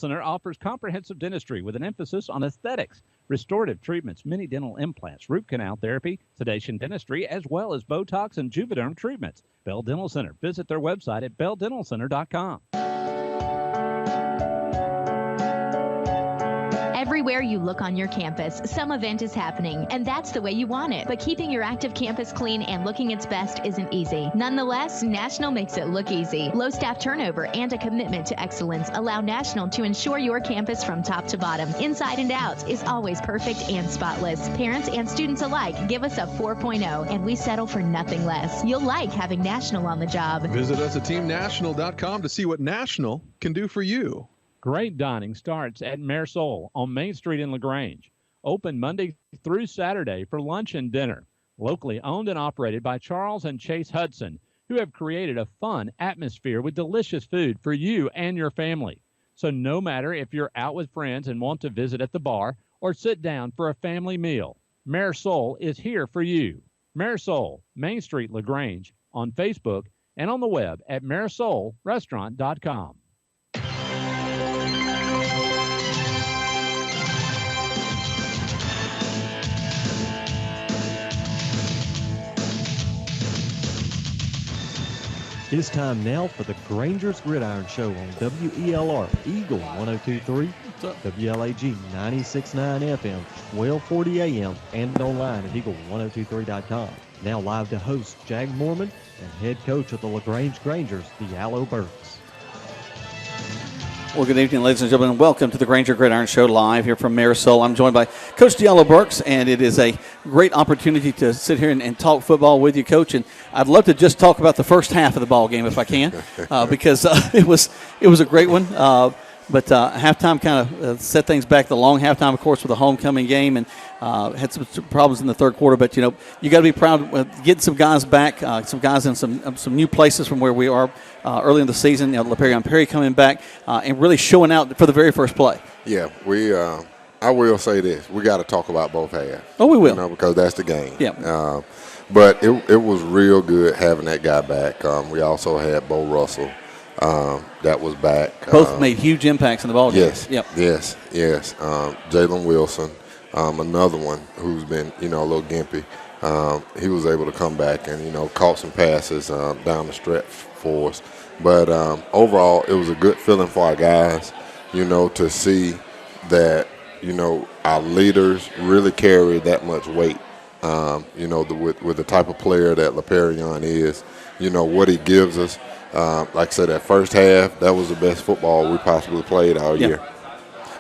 Center offers comprehensive dentistry with an emphasis on aesthetics, restorative treatments, mini dental implants, root canal therapy, sedation dentistry, as well as Botox and Juvederm treatments. Bell Dental Center. Visit their website at belldentalcenter.com. Everywhere you look on your campus, some event is happening, and that's the way you want it. But keeping your active campus clean and looking its best isn't easy. Nonetheless, National makes it look easy. Low staff turnover and a commitment to excellence allow National to ensure your campus from top to bottom, inside and out, is always perfect and spotless. Parents and students alike give us a 4.0, and we settle for nothing less. You'll like having National on the job. Visit us at teamnational.com to see what National can do for you. Great dining starts at Marisol on Main Street in LaGrange. Open Monday through Saturday for lunch and dinner. Locally owned and operated by Charles and Chase Hudson, who have created a fun atmosphere with delicious food for you and your family. So no matter if you're out with friends and want to visit at the bar or sit down for a family meal, Marisol is here for you. Marisol, Main Street, LaGrange, on Facebook and on the web at marisolrestaurant.com. It is time now for the Grangers Gridiron Show on WELR Eagle 102.3, WLAG 96.9 FM, 1240 AM, and online at eagle1023.com. Now live to host Jag Mormon and head coach of the LaGrange Grangers, Diallo Burks. Well, good evening, ladies and gentlemen. Welcome to the Granger Gridiron Show live here from Marisol. I'm joined by Coach Diallo Burks, and it is a great opportunity to sit here and talk football with you, Coach. And I'd love to just talk about the first half of the ball game if I can, because it was a great one. But halftime kind of set things back. The long halftime, of course, with the homecoming game, and had some problems in the third quarter. But, you know, you got to be proud of getting some guys back, some guys in some new places from where we are early in the season. You know, LaPerrion Perry coming back and really showing out for the very first play. Yeah, I will say this. We got to talk about both halves. Oh, we will. You know, because that's the game. Yeah. But it was real good having that guy back. We also had Bo Russell. That was back. Both made huge impacts in the ball game. Yes, yep. yes. Jalen Wilson, another one who's been, a little gimpy. He was able to come back and, caught some passes down the stretch for us. But overall, it was a good feeling for our guys, to see that, our leaders really carry that much weight. With the type of player that LaPerrion is, what he gives us. Like I said, that first half, that was the best football we possibly played all year.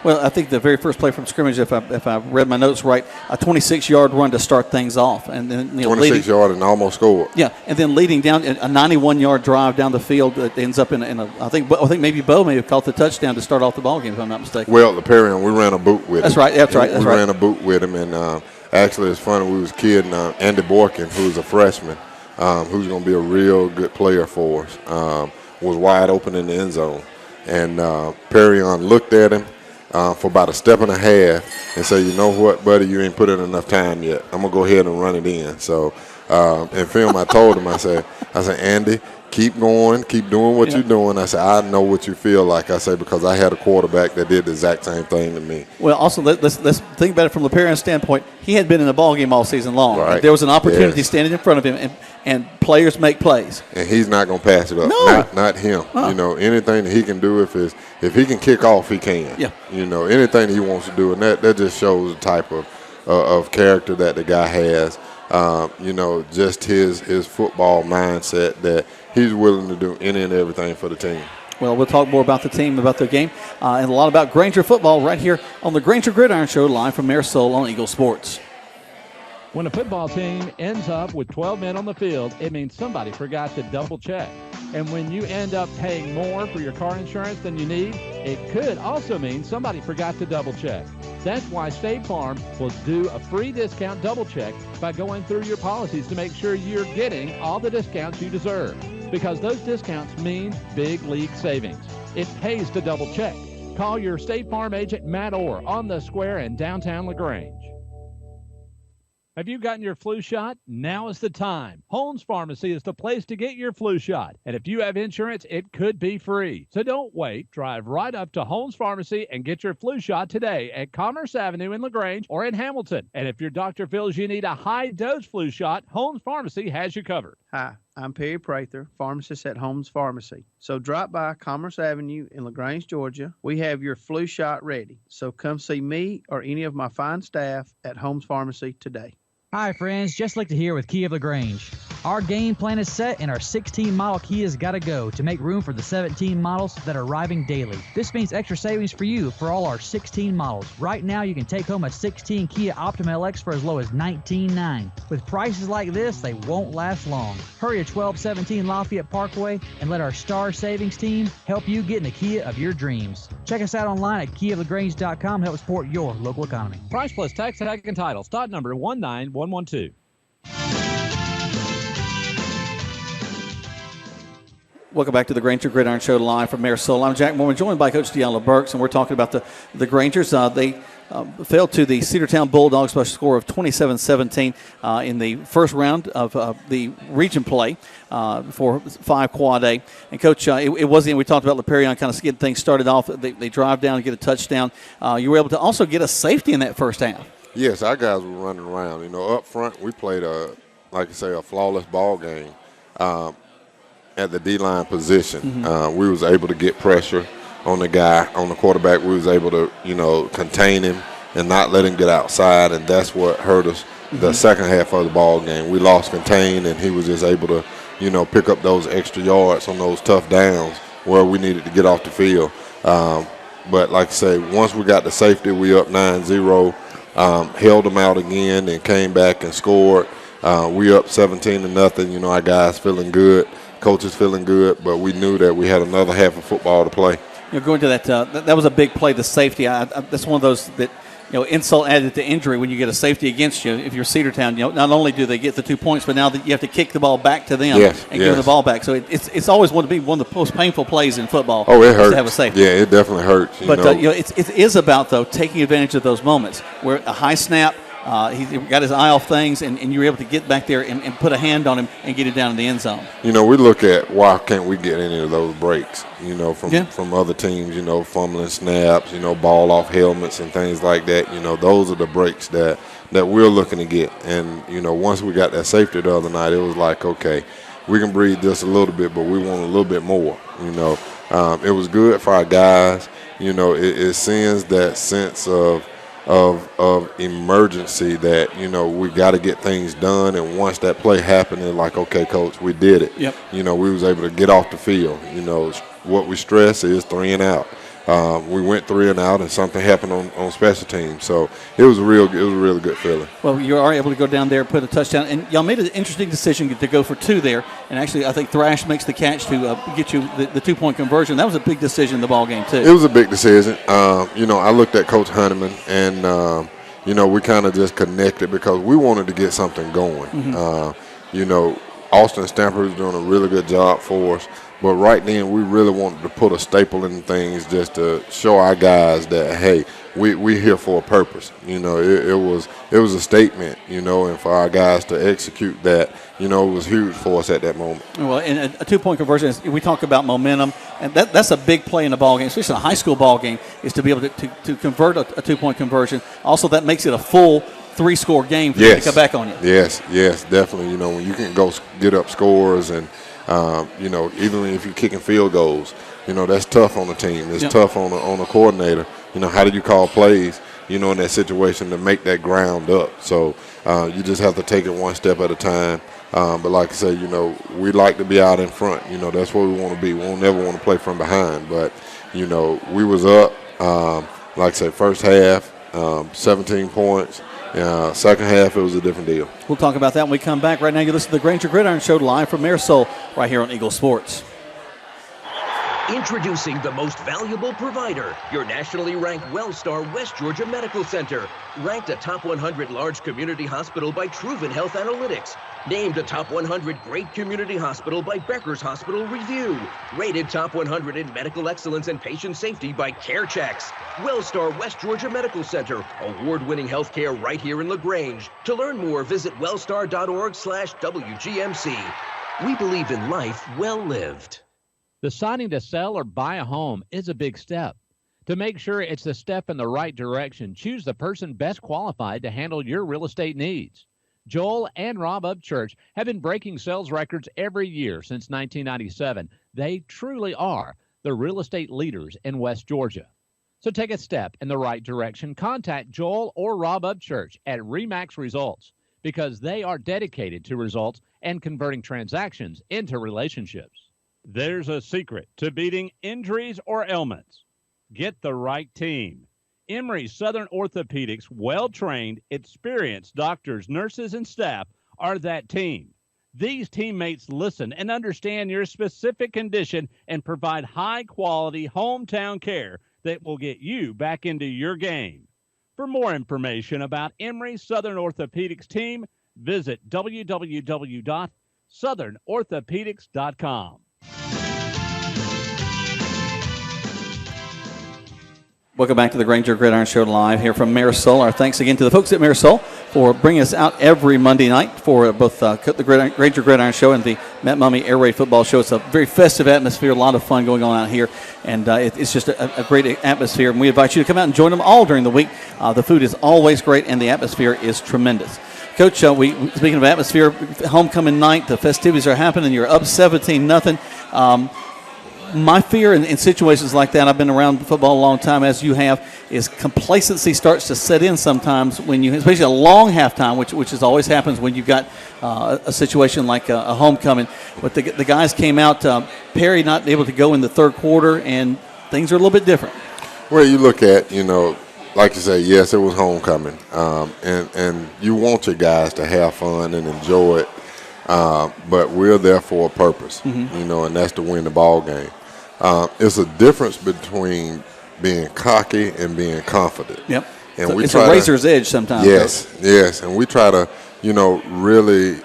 Well, I think the very first play from scrimmage, if I read my notes right, a 26-yard run to start things off, and then 26-yard and almost scored. Yeah, and then leading down a 91-yard drive down the field that ends up in a I think maybe Bo may have caught the touchdown to start off the ball game, if I'm not mistaken. Well, LaPerrion, we ran a boot with him. That's right. We ran a boot with him, and actually, it's funny. We was kidding Andy Borkin, who's a freshman. Who's going to be a real good player for us, was wide open in the end zone. And Perrion looked at him for about a step and a half and said, you know what, buddy, you ain't put in enough time yet. I'm going to go ahead and run it in. So in film, I told him, I said, Andy, keep going, keep doing what you're doing. I said, I know what you feel like. I say, because I had a quarterback that did the exact same thing to me. Well, also, let's think about it from LaPerrion's standpoint. He had been in the ball game all season long. Right. There was an opportunity standing in front of him, and players make plays. And he's not going to pass it up. No. Not him. Anything that he can do, if he can kick off, he can. Yeah. Anything he wants to do, and that just shows the type of character that the guy has. Just his football mindset that he's willing to do any and everything for the team. Well, we'll talk more about the team, about the game, and a lot about Granger football right here on the Granger Gridiron Show live from Marisol on Eagle Sports. When a football team ends up with 12 men on the field, it means somebody forgot to double check. And when you end up paying more for your car insurance than you need, it could also mean somebody forgot to double check. That's why State Farm will do a free discount double check by going through your policies to make sure you're getting all the discounts you deserve. Because those discounts mean big league savings. It pays to double check. Call your State Farm agent, Matt Orr, on the Square in downtown LaGrange. Have you gotten your flu shot? Now is the time. Holmes Pharmacy is the place to get your flu shot. And if you have insurance, it could be free. So don't wait. Drive right up to Holmes Pharmacy and get your flu shot today at Commerce Avenue in LaGrange or in Hamilton. And if your doctor feels you need a high-dose flu shot, Holmes Pharmacy has you covered. Hi, I'm Perry Prather, pharmacist at Holmes Pharmacy. So drop by Commerce Avenue in LaGrange, Georgia. We have your flu shot ready. So come see me or any of my fine staff at Holmes Pharmacy today. Hi friends, just like to hear with Kia of LaGrange. Our game plan is set and our 16 model Kia's got to go to make room for the 17 models that are arriving daily. This means extra savings for you for all our 16 models. Right now you can take home a 16 Kia Optima LX for as low as $19,900. With prices like this, they won't last long. Hurry to 1217 Lafayette Parkway and let our star savings team help you get in the Kia of your dreams. Check us out online at KiaofLaGrange.com to help support your local economy. Price plus tax, tag, and title. Stock number 19112. Welcome back to the Granger Gridiron Show live from Mayor Soul. I'm Jack Mormon, joined by Coach Deanna Burks, and we're talking about the Grangers. They failed to the Cedartown Bulldogs by a score of 27-17 in the first round of the region play for 5 quad A. And, Coach, it wasn't, we talked about LaPerion kind of getting things started off. They drive down and get a touchdown. You were able to also get a safety in that first half. Yes, our guys were running around. Up front, we played a flawless ball game. At the D-line position, we was able to get pressure on the guy, on the quarterback. We was able to, contain him and not let him get outside, and that's what hurt us the second half of the ball game. We lost contain, and he was just able to, pick up those extra yards on those tough downs where we needed to get off the field. But like I say, once we got the safety, we up 9-0, held them out again and came back and scored. We up 17-0. Our guys feeling good. Coaches feeling good, but we knew that we had another half of football to play. Going to that was a big play, the safety. That's one of those that, insult added to injury when you get a safety against you. If you're Cedartown, not only do they get the 2 points, but now that you have to kick the ball back to them and give them the ball back. So it's always going to be one of the most painful plays in football. Oh, it hurts to have a safety. Yeah, it definitely hurts. But it is about, though, taking advantage of those moments where a high snap, he got his eye off things, and you were able to get back there and put a hand on him and get it down in the end zone. We look at why can't we get any of those breaks, from other teams, fumbling snaps, ball off helmets and things like that. Those are the breaks that we're looking to get. And, once we got that safety the other night, it was like, okay, we can breathe this a little bit, but we want a little bit more, It was good for our guys. It sends that sense of emergency that we got to get things done, and once that play happened, it's like, okay, coach, we did it. Yep. We was able to get off the field. What we stress is 3 and out. We went 3 and out, and something happened on special teams. So it was a really good feeling. Well, you are able to go down there, put a touchdown, and y'all made an interesting decision to go for 2 there. And actually, I think Thrash makes the catch to get you the 2-point conversion. That was a big decision in the ball game too. It was a big decision. I looked at Coach Honeyman, and we kind of just connected because we wanted to get something going. Austin Stamper is doing a really good job for us. But right then, we really wanted to put a staple in things just to show our guys that, hey, we're here for a purpose. It was a statement, and for our guys to execute that, it was huge for us at that moment. Well, and a 2-point conversion, we talk about momentum, and that's a big play in a ball game, especially in a high school ball game, is to be able to convert a 2-point conversion. Also, that makes it a full 3-score game for you to come back on you. Yes, definitely. When you can go get up scores and even if you're kicking field goals, that's tough on the team. It's tough on a coordinator. How do you call plays, in that situation to make that ground up? So you just have to take it one step at a time. But like I say, we like to be out in front. That's what we want to be. We won't never want to play from behind. But, we was up, like I say, first half, 17 points. Second half, it was a different deal. We'll talk about that when we come back. Right now, you listen to the Granger Gridiron Show live from Mayor Soul right here on Eagle Sports. Introducing the most valuable provider, your nationally ranked WellStar West Georgia Medical Center. Ranked a top 100 large community hospital by Truven Health Analytics. Named a top 100 great community hospital by Becker's Hospital Review. Rated top 100 in medical excellence and patient safety by CareChecks. Wellstar West Georgia Medical Center. Award-winning healthcare right here in LaGrange. To learn more, visit wellstar.org/WGMC. We believe in life well lived. Deciding to sell or buy a home is a big step. To make sure it's a step in the right direction, choose the person best qualified to handle your real estate needs. Joel and Rob Upchurch have been breaking sales records every year since 1997. They truly are the real estate leaders in West Georgia. So take a step in the right direction. Contact Joel or Rob Upchurch at RE/MAX Results because they are dedicated to results and converting transactions into relationships. There's a secret to beating injuries or ailments. Get the right team. Emory Southern Orthopedics' well-trained, experienced doctors, nurses, and staff are that team. These teammates listen and understand your specific condition and provide high-quality hometown care that will get you back into your game. For more information about Emory Southern Orthopedics team, visit www.southernorthopedics.com. Welcome back to the Granger Gridiron Show live here from Marisol. Our thanks again to the folks at Marisol for bringing us out every Monday night for both the Granger Gridiron Show and the Matt Mummy Air Raid Football Show. It's a very festive atmosphere, a lot of fun going on out here, and it's just a great atmosphere. And we invite you to come out and join them all during the week. The food is always great, and the atmosphere is tremendous. Coach, speaking of atmosphere, homecoming night, the festivities are happening. You're up 17-0. My fear in situations like that, I've been around football a long time, as you have, is complacency starts to set in sometimes when you, especially a long halftime, which is always happens when you've got a situation like a homecoming. But the guys came out, Perry not able to go in the third quarter, and things are a little bit different. Well, you look at, like you say, yes, it was homecoming, and you want your guys to have fun and enjoy it, but we're there for a purpose, and that's to win the ball game. It's a difference between being cocky and being confident. Yep. And so it's a razor's edge sometimes. Yes, and we try to, really,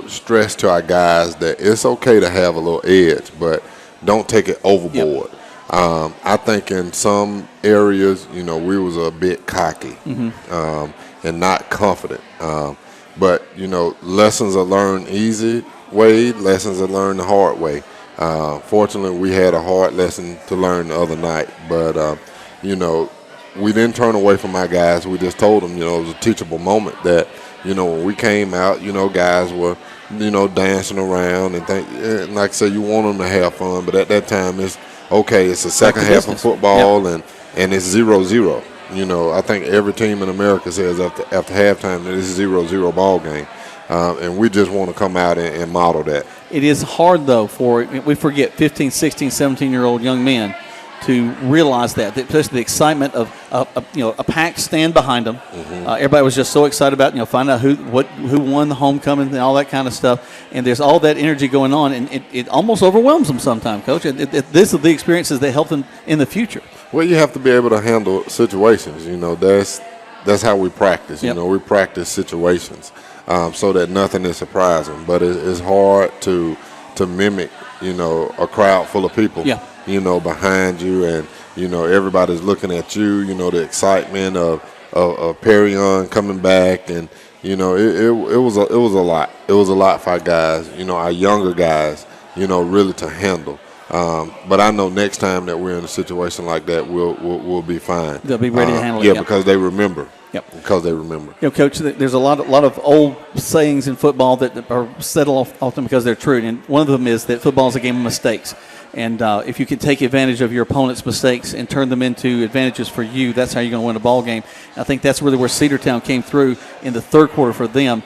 stress to our guys that it's okay to have a little edge, but don't take it overboard. Yep. I think in some areas, we was a bit cocky and not confident. But, lessons are learned easy way, lessons are learned the hard way. Fortunately, we had a hard lesson to learn the other night. But, we didn't turn away from our guys. We just told them, it was a teachable moment that, when we came out, guys were, dancing around and like I said, you want them to have fun. But at that time, it's okay. It's the second half of football, and it's 0-0. I think every team in America says after halftime that it's a 0-0 ball game. And we just want to come out and model that. It is hard, though, we forget 15, 16, 17-year-old young men to realize that, especially the excitement of a packed stand behind them. Everybody was just so excited about finding out who won the homecoming and all that kind of stuff. And there's all that energy going on, and it almost overwhelms them sometimes, Coach. This is the experiences that help them in the future. Well, you have to be able to handle situations. That's how we practice. Yep. We practice situations so that nothing is surprising. But it's hard to mimic, a crowd full of people. Yeah. Behind you, and everybody's looking at you. The excitement of Perry coming back, and it was a lot. It was a lot for our guys. Our younger guys. Really to handle. But I know next time that we're in a situation like that, we'll be fine. They'll be ready to handle it. Yeah, because they remember. Yep. Because they remember. Coach, there's a lot of old sayings in football that are said often because they're true, and one of them is that football is a game of mistakes. And if you can take advantage of your opponent's mistakes and turn them into advantages for you, that's how you're going to win a ball game. I think that's really where Cedartown came through in the third quarter for them.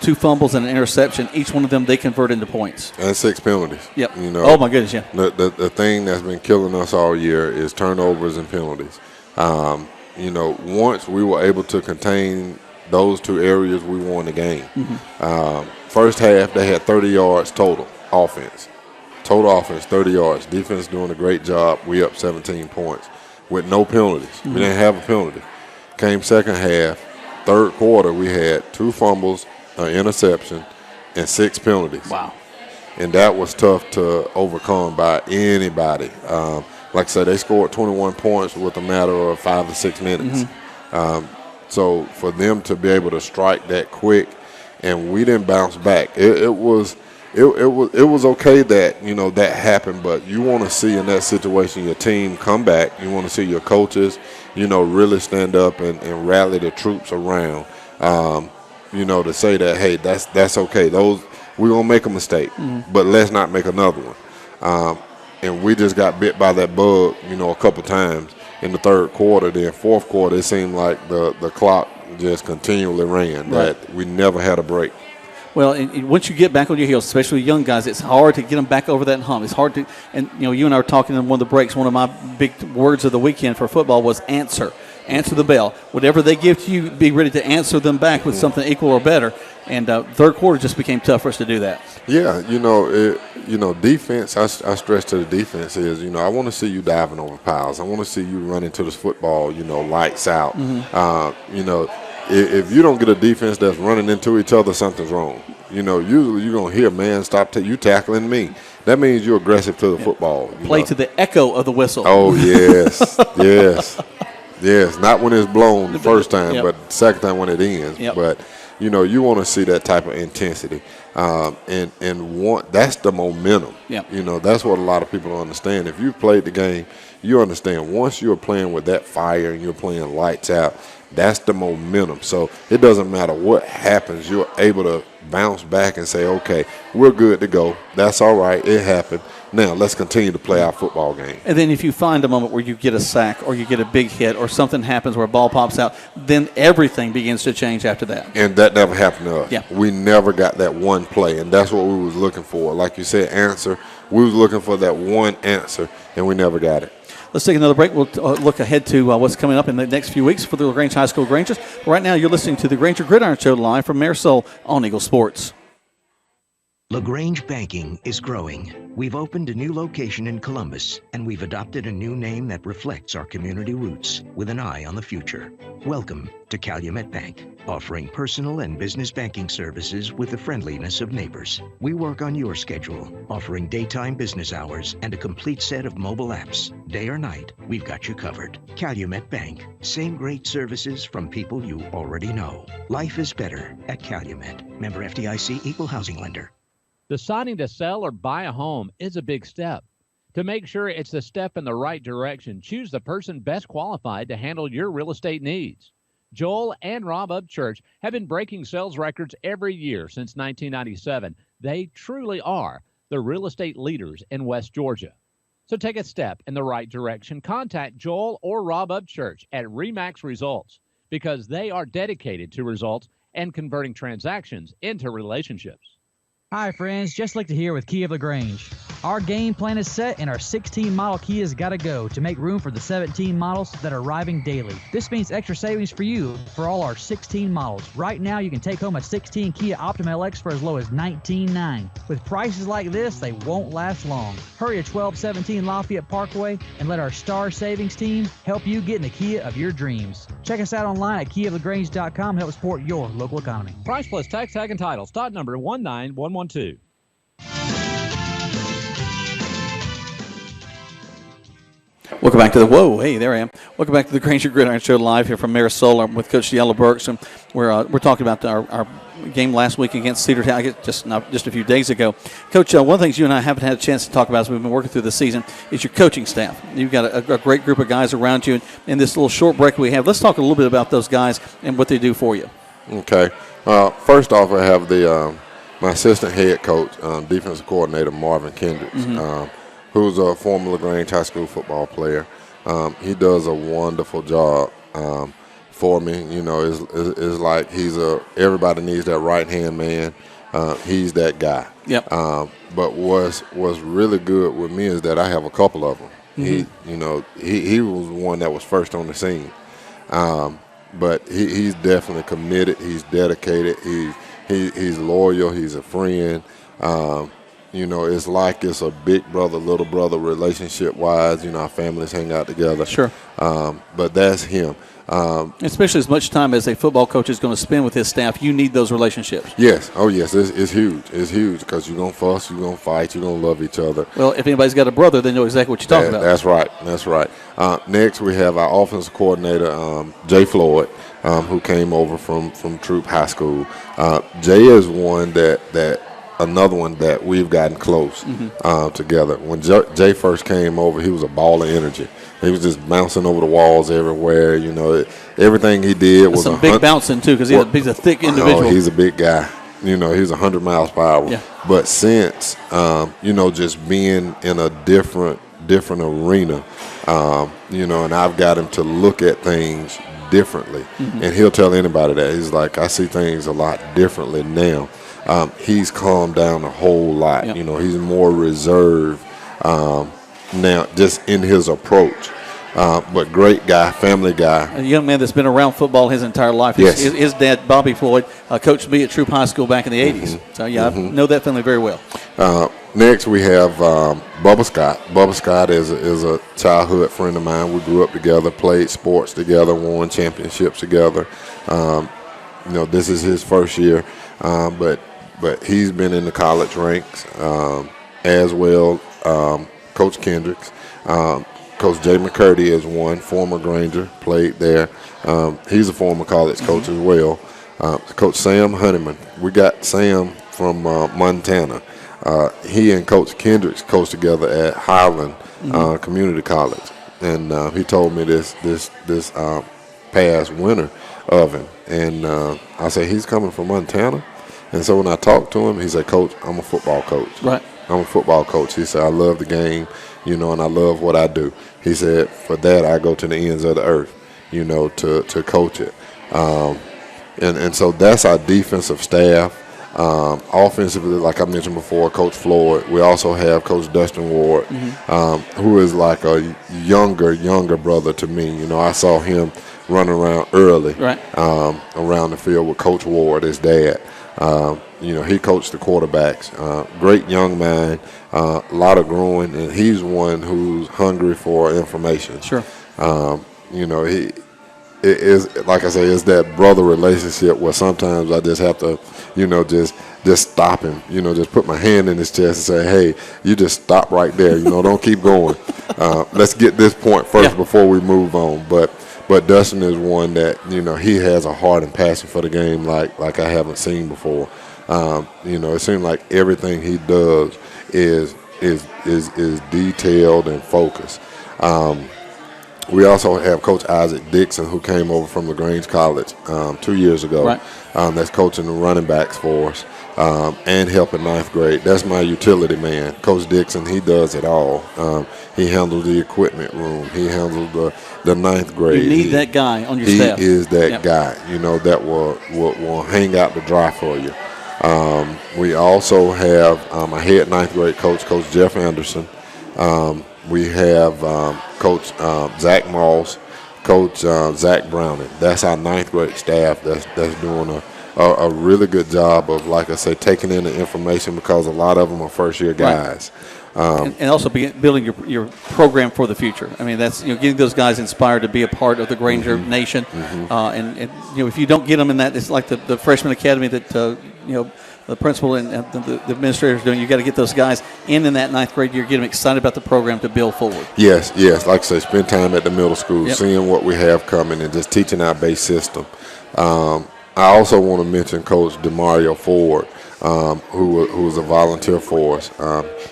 2 fumbles and an interception. Each one of them they convert into points. And 6 penalties. Yep. Oh, my goodness, yeah. The thing that's been killing us all year is turnovers and penalties. Once we were able to contain those 2 areas, we won the game. First half, they had 30 yards total offense. Total offense, 30 yards. Defense doing a great job. We up 17 points with no penalties. We didn't have a penalty. Came second half, third quarter, we had 2 fumbles, an interception, and 6 penalties. Wow. And that was tough to overcome by anybody. Like I said, they scored 21 points with a matter of 5 to 6 minutes. So for them to be able to strike that quick, and we didn't bounce back, it was okay that, you know, that happened. But you want to see in that situation your team come back. You want to see your coaches, you know, really stand up and rally the troops around. You know, to say that, hey, that's okay. We're going to make a mistake, but let's not make another one. And we just got bit by that bug, you know, a couple times in the third quarter. Then fourth quarter, it seemed like the clock just continually ran, that we never had a break. Well, and once you get back on your heels, especially young guys, it's hard to get them back over that hump. It's hard to, and, you know, you and I were talking in one of the breaks, one of my big words of the weekend for football was answer. Answer the bell. Whatever they give to you, be ready to answer them back with something equal or better. And third quarter just became tough for us to do that. Yeah, defense, I stress to the defense is, I want to see you diving over piles. I want to see you running to this football, lights out. If you don't get a defense that's running into each other, something's wrong. Usually you're going to hear, man, stop you tackling me. That means you're aggressive to the football. Play to the echo of the whistle. Oh, yes, yes. Not when it's blown the first time, but the second time when it ends. But, you want to see that type of intensity. That's the momentum. That's what a lot of people don't understand. If you've played the game, you understand once you're playing with that fire and you're playing lights out, that's the momentum. So it doesn't matter what happens. You're able to bounce back and say, okay, we're good to go. That's all right. It happened. Now let's continue to play our football game. And then if you find a moment where you get a sack or you get a big hit or something happens where a ball pops out, then everything begins to change after that. And that never happened to us. Yeah. We never got that one play, and that's what we was looking for. Like you said, answer. We was looking for that one answer, and we never got it. Let's take another break. We'll look ahead to what's coming up in the next few weeks for the LaGrange High School Grangers. Right now, you're listening to the Granger Gridiron Show live from Marisol on Eagle Sports. LaGrange Banking is growing. We've opened a new location in Columbus, and we've adopted a new name that reflects our community roots with an eye on the future. Welcome to Calumet Bank, offering personal and business banking services with the friendliness of neighbors. We work on your schedule, offering daytime business hours and a complete set of mobile apps. Day or night, we've got you covered. Calumet Bank, same great services from people you already know. Life is better at Calumet. Member FDIC, Equal Housing Lender. Deciding to sell or buy a home is a big step. To make sure it's a step in the right direction, choose the person best qualified to handle your real estate needs. Joel and Rob Upchurch have been breaking sales records every year since 1997. They truly are the real estate leaders in West Georgia. So take a step in the right direction. Contact Joel or Rob Upchurch at RE/MAX Results because they are dedicated to results and converting transactions into relationships. Hi, friends. Just like to hear with Kia of LaGrange. Our game plan is set, and our 16-model Kia's got to go to make room for the 17 models that are arriving daily. This means extra savings for you for all our 16 models. Right now, you can take home a 16 Kia Optima LX for as low as $19,900. With prices like this, they won't last long. Hurry to 1217 Lafayette Parkway and let our Star Savings team help you get in the Kia of your dreams. Check us out online at KiaofLaGrange.com to help support your local economy. Price plus tax, tag, and title. Stock number 19112. Welcome back to there I am. Welcome back to the Granger Gridiron Show live here from Marisol. I'm with Coach Yellow Burks, and we're talking about our game last week against Cedar Town, just a few days ago. Coach, one of the things you and I haven't had a chance to talk about as we've been working through the season is your coaching staff. You've got a great group of guys around you, and in this little short break we have, let's talk a little bit about those guys and what they do for you. Okay. First off, I have my assistant head coach, defensive coordinator Marvin Kendricks, who's a former LaGrange High School football player. He does a wonderful job for me. It's like everybody needs that right-hand man. He's that guy. Yep. But what's really good with me is that I have a couple of them. He was one that was first on the scene. But he's definitely committed. He's dedicated. He's loyal. He's a friend. it's like it's a big brother, little brother relationship-wise. Our families hang out together. Sure. But that's him. Especially as much time as a football coach is going to spend with his staff, you need those relationships. Yes. Oh, yes. It's huge. It's huge because you're going to fuss, you're going to fight, you're going to love each other. Well, if anybody's got a brother, they know exactly what you're talking about. That's right. That's right. Next, we have our offensive coordinator, Jay Floyd, who came over from Troop High School. Jay is another one that we've gotten close together. When Jay first came over, he was a ball of energy. He was just bouncing over the walls everywhere. Everything he did was some big bouncing too, because he's a thick individual. He's a big guy. He's 100 miles per hour. Yeah. But since just being in a different arena, and I've got him to look at things differently, and he'll tell anybody that. He's like, I see things a lot differently now. He's calmed down a whole lot. Yep. He's more reserved now, just in his approach. But great guy, family guy. A young man that's been around football his entire life. Yes. His dad, Bobby Floyd, coached me at Troop High School back in the 80s. So, I know that family very well. Next, we have Bubba Scott. Bubba Scott is a childhood friend of mine. We grew up together, played sports together, won championships together. This is his first year, but he's been in the college ranks as well. Coach Kendricks. Coach Jay McCurdy is one, former Granger, played there. He's a former college coach as well. Coach Sam Honeyman. We got Sam from Montana. He and Coach Kendricks coached together at Highland Community College. And he told me this past winter of him. And I said, he's coming from Montana? And so when I talked to him, he said, Coach, I'm a football coach. Right. I'm a football coach. He said, I love the game, and I love what I do. He said, for that, I go to the ends of the earth, to coach it. And so that's our defensive staff. Offensively, like I mentioned before, Coach Floyd. We also have Coach Dustin Ward, who is like a younger brother to me. I saw him run around early around the field with Coach Ward, his dad. He coached the quarterbacks. Great young man, a lot of growing, and he's one who's hungry for information. Sure. He is, like I say, it's that brother relationship where sometimes I just have to, just stop him. Just put my hand in his chest and say, hey, you just stop right there. Don't keep going. Let's get this point first before we move on. But Dustin is one that, he has a heart and passion for the game like I haven't seen before. It seems like everything he does is detailed and focused. We also have Coach Isaac Dixon, who came over from LaGrange College 2 years ago. Right. That's coaching the running backs for us and helping ninth grade. That's my utility man. Coach Dixon, he does it all. He handles the equipment room. He handles the ninth grade. You need that guy on your staff. He is that guy, that will hang out to dry for you. We also have a head ninth grade coach, Coach Jeff Anderson. We have Coach Zach Moss, Coach Zach Browning. That's our ninth grade staff that's doing a really good job of, like I say, taking in the information because a lot of them are first-year guys. Right. And also building your program for the future. I mean, that's getting those guys inspired to be a part of the Granger Nation. And if you don't get them in that, it's like the freshman academy that the principal and the administrators doing. You got to get those guys in that ninth grade year, get them excited about the program to build forward. Yes. Like I say, spend time at the middle school, seeing what we have coming, and just teaching our base system. I also want to mention Coach DeMario Ford, who was a volunteer for us.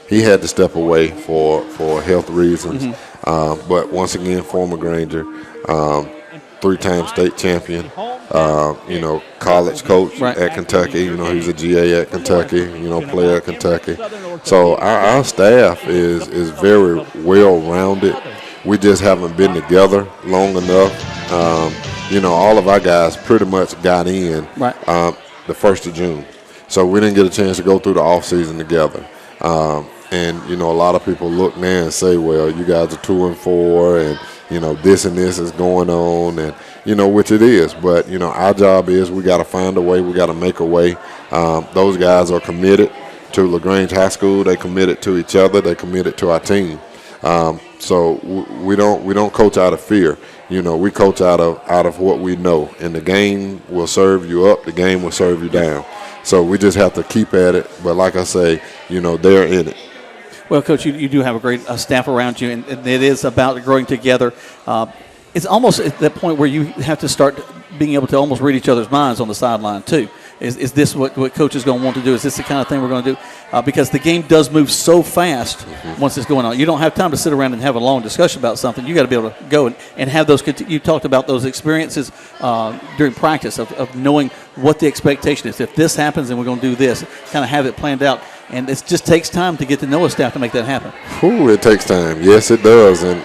He had to step away for health reasons, but once again, former Granger, three-time state champion, college coach at Kentucky. He was a GA at Kentucky, player at Kentucky. So our staff is very well-rounded. We just haven't been together long enough. All of our guys pretty much got in the 1st of June. So we didn't get a chance to go through the off season together. And a lot of people look now and say, well, you guys are 2-4 and, this and this is going on, and, which it is. But, our job is we got to find a way. We got to make a way. Those guys are committed. to LaGrange High School. They committed to each other. They committed to our team. So we don't coach out of fear. We coach out of what we know. And the game will serve you up. The game will serve you down. So we just have to keep at it. But like I say, they're in it. Well, Coach, you do have a great staff around you, and it is about growing together. It's almost at that point where you have to start being able to almost read each other's minds on the sideline, too. Is this what Coach is going to want to do? Is this the kind of thing we're going to do? Because the game does move so fast once it's going on. You don't have time to sit around and have a long discussion about something. You got to be able to go and have those. You talked about those experiences during practice of knowing what the expectation is. If this happens, then we're going to do this. Kind of have it planned out. And it just takes time to get to know a staff to make that happen. Ooh, it takes time. Yes, it does. And,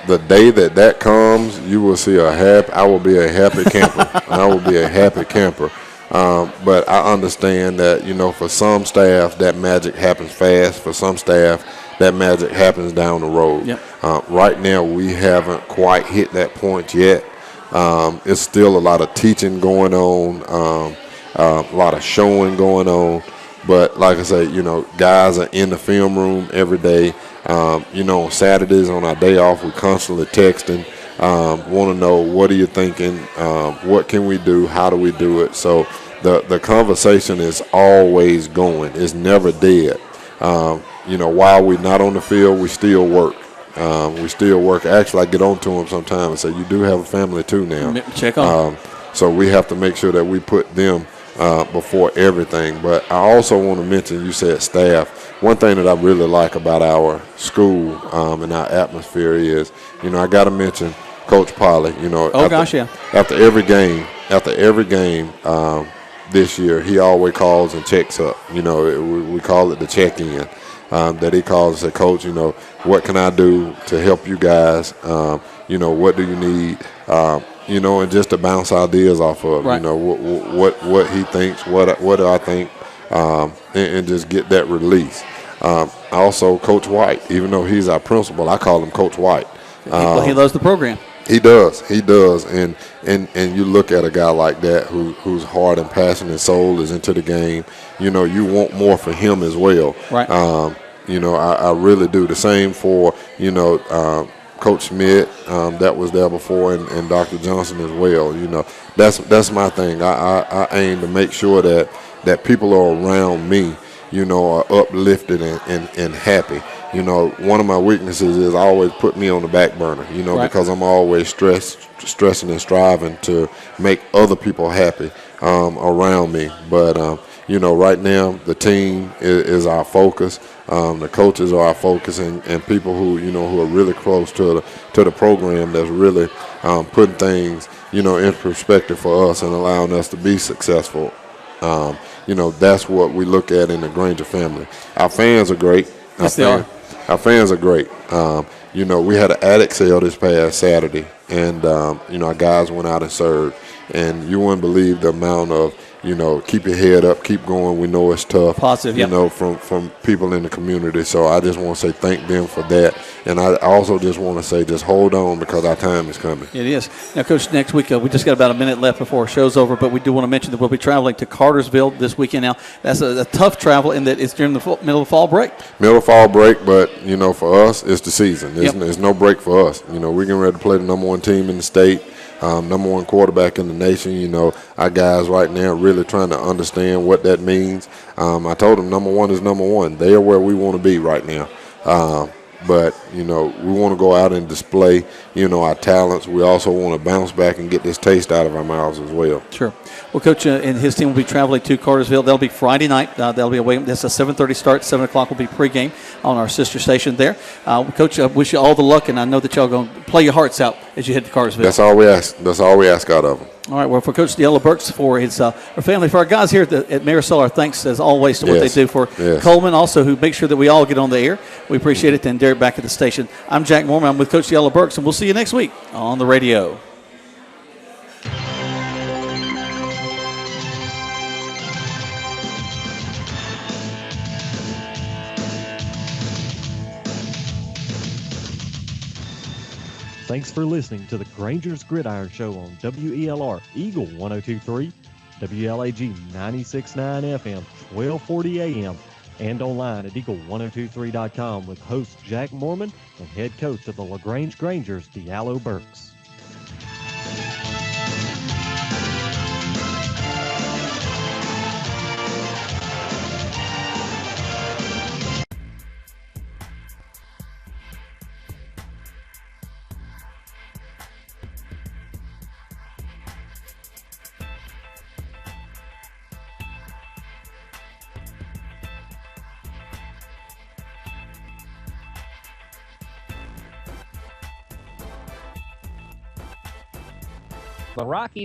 the day that comes, you will see I will be a happy camper. I will be a happy camper. But I understand that, for some staff, that magic happens fast. For some staff, that magic happens down the road. Yep. Right now, we haven't quite hit that point yet. It's still a lot of teaching going on, a lot of showing going on. But like I say, guys are in the film room every day. On Saturdays on our day off, we're constantly texting. Want to know, what are you thinking? What can we do? How do we do it? So the conversation is always going. It's never dead. While we're not on the field, we still work. Actually, I get on to them sometimes and say, you do have a family too now. Check on. So we have to make sure that we put them before everything. But I also want to mention, you said staff. One thing that I really like about our school and our atmosphere is, I got to mention Coach Polly. After every game this year, he always calls and checks up. We call it the check-in. That he calls and says, Coach, what can I do to help you guys? What do you need? And just to bounce ideas off of, right. What he thinks, what do I think, and just get that release. Also, Coach White, even though he's our principal, I call him Coach White. He loves the program. He does, and you look at a guy like that whose heart and passion and soul is into the game. You want more for him as well. Right. I really do. The same for Coach Schmidt, that was there before, and Dr. Johnson as well. That's my thing. I aim to make sure that people are around me, are uplifted and happy. One of my weaknesses is I always put me on the back burner, right. because I'm always stressing and striving to make other people happy around me. But, right now the team is our focus. The coaches are our focus, and people who are really close to the program that's really putting things, in perspective for us and allowing us to be successful. That's what we look at in the Granger family. Our fans are great. Yes, they are. Our fans are great. We had an attic sale this past Saturday, and, our guys went out and served. And you wouldn't believe the amount of, keep your head up, keep going. We know it's tough. Positive, yep. From people in the community. So I just want to say thank them for that. And I also just want to say just hold on, because our time is coming. It is. Now, Coach, next week we just got about a minute left before our show's over, but we do want to mention that we'll be traveling to Cartersville this weekend. Now, that's a tough travel in that it's during the middle of fall break. Middle of fall break, but, for us, it's the season. There's no break for us. We're getting ready to play the number one team in the state. Number one quarterback in the nation. Our guys right now really trying to understand what that means. I told them number one is number one. They are where we want to be right now. But, we want to go out and display, our talents. We also want to bounce back and get this taste out of our mouths as well. Sure. Well, Coach and his team will be traveling to Cartersville. That'll be Friday night. That'll be away. That's a 7:30 start. 7 o'clock will be pregame on our sister station there. Coach, I wish you all the luck, and I know that y'all going to play your hearts out as you head to Cartersville. That's all we ask. That's all we ask out of them. All right, well, for Coach Diallo Burks, for his our family, for our guys here at Marisol, our thanks as always to what they do for Coleman, also who makes sure that we all get on the air. We appreciate it. And Derek back at the station. I'm Jack Mormon. I'm with Coach Diallo Burks, and we'll see you next week on the radio. Thanks for listening to the Grangers Gridiron Show on WELR Eagle 102.3, WLAG 96.9 FM, 1240 a.m. and online at eagle1023.com with host Jack Mormon and head coach of the LaGrange Grangers, Diallo Burks. The Rockies